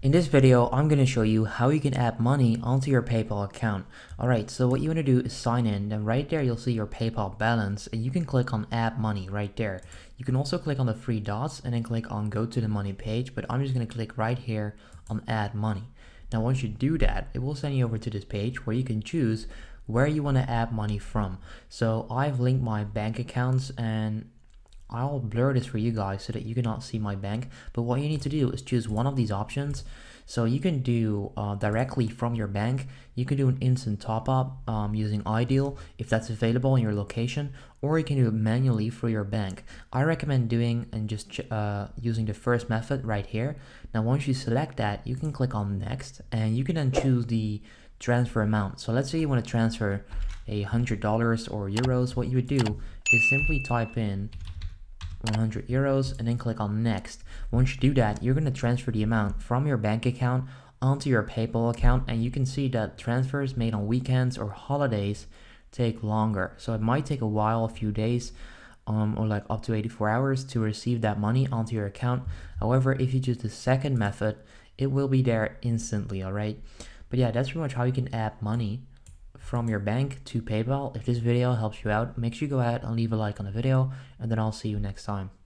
In this video, I'm going to show you how you can add money onto your PayPal account. Alright, so what you want to do is sign in, then right there you'll see your PayPal balance and you can click on add money right there. You can also click on the three dots and then click on go to the money page, but I'm just going to click right here on add money. Now once you do that, it will send you over to this page where you can choose where you want to add money from. So I've linked my bank accounts and I'll blur this for you guys so that you cannot see my bank, but what you need to do is choose one of these options. So you can do directly from your bank. You can do an instant top up using Ideal if that's available in your location, or you can do it manually through your bank. I recommend doing and just using the first method right here. Now once you select that, you can click on next and you can then choose the transfer amount. So let's say you want to transfer $100 or euros. What you would do is simply type in 100 euros and then click on next. Once you do that, you're going to transfer the amount from your bank account onto your PayPal account, and you can see that transfers made on weekends or holidays take longer. So it might take a while, a few days, or like up to 84 hours to receive that money onto your account. However, if you choose the second method, it will be there instantly. All right, but yeah, that's pretty much how you can add money from your bank to PayPal. If this video helps you out, make sure you go ahead and leave a like on the video, and then I'll see you next time.